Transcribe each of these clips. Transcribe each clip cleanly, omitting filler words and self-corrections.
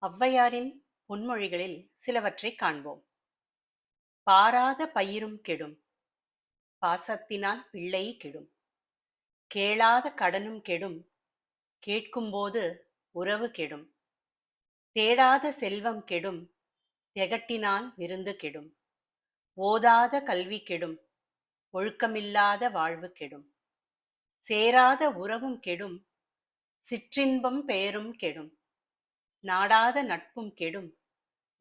ஔவையாரின் பொன்மொழிகளில் சிலவற்றைக் காண்போம். பாராத பயிரும் கெடும், பாசத்தினால் பிள்ளை கெடும். கேளாத கடனும் கெடும், கேட்கும்போது உறவு கெடும். தேடாத செல்வம் கெடும், தெகட்டினால் விருந்து கெடும். ஓதாத கல்வி கெடும், ஒழுக்கமில்லாத வாழ்வு கெடும். சேராத உறவும் கெடும், சிற்றின்பம் பெயரும் கெடும். நாடாத நட்பும் கெடும்,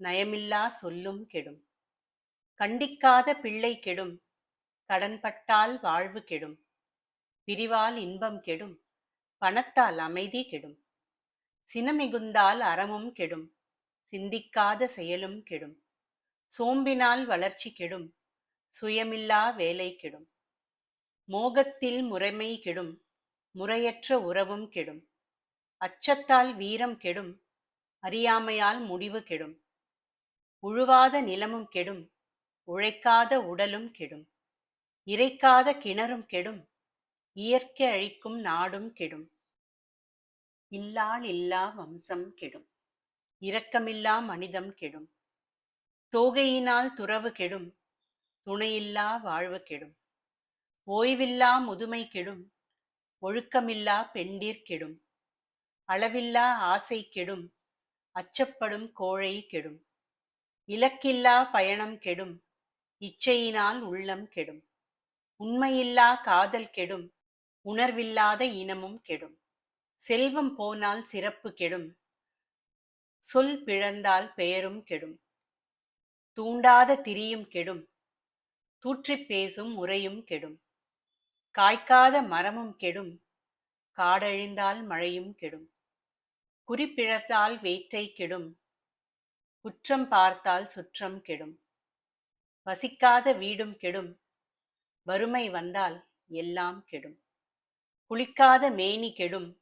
நயமில்லா சொல்லும் கெடும். கண்டிக்காத பிள்ளை கெடும், கடன்பட்டால் வாழ்வு கெடும். பிரிவால் இன்பம் கெடும், பணத்தால் அமைதி கெடும். சினமிகுந்தால் அறமும் கெடும், சிந்திக்காத செயலும் கெடும். சோம்பினால் வளர்ச்சி கெடும், சுயமில்லா வேலை கெடும். மோகத்தில் முறைமை கெடும், முறையற்ற உறவும் கெடும். அச்சத்தால் வீரம் கெடும், அறியாமையால் முடிவு கெடும். உழுவாத நிலமும் கெடும், உழைக்காத உடலும் கெடும். இறைக்காத கிணறும் கெடும், இயற்கை அழிக்கும் நாடும் கெடும். இல்லாள் இல்லா வம்சம் கெடும், இரக்கமில்லா மனிதம் கெடும். தோகையினால் துறவு கெடும், துணையில்லா வாழ்வு கெடும். ஓய்வில்லா முதுமை கெடும், ஒழுக்கமில்லா பெண்டிர் கெடும். அளவில்லா ஆசை கெடும், அச்சப்படும் கோழை கெடும். இலக்கில்லா பயணம் கெடும், இச்சையினால் உள்ளம் கெடும். உண்மையில்லா காதல் கெடும், உணர்வில்லாத இனமும் கெடும். செல்வம் போனால் சிறப்பு கெடும், சொல் பிழந்தால் பெயரும் கெடும். தூண்டாத திரியும் கெடும், தூற்றிப் பேசும் முறையும் கெடும். காய்க்காத மரமும் கெடும், காடழிந்தால் மழையும் கெடும். குறிப்பிழந்தால் வேற்றை கெடும், குற்றம் பார்த்தால் சுற்றம் கெடும். வசிக்காத வீடும் கெடும், வறுமை வந்தால் எல்லாம் கெடும். குளிக்காத மேனி கெடும்,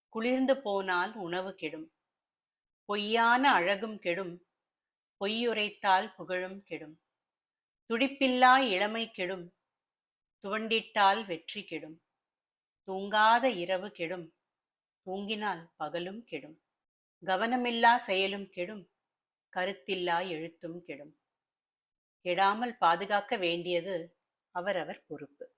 குளிர்ந்து போனால் உணவு கெடும். பொய்யான அழகும் கெடும், பொய்யுரைத்தால் புகழும் கெடும். துடிப்பில்லா இளமை கெடும், துவண்டிட்டால் வெற்றி கெடும். தூங்காத இரவு கெடும், தூங்கினால் பகலும் கெடும். கவனமில்லா செயலும் கெடும், கருத்தில்லா எழுத்தும் கெடும். கெடாமல் பாதுகாக்க வேண்டியது அவரவர் பொறுப்பு.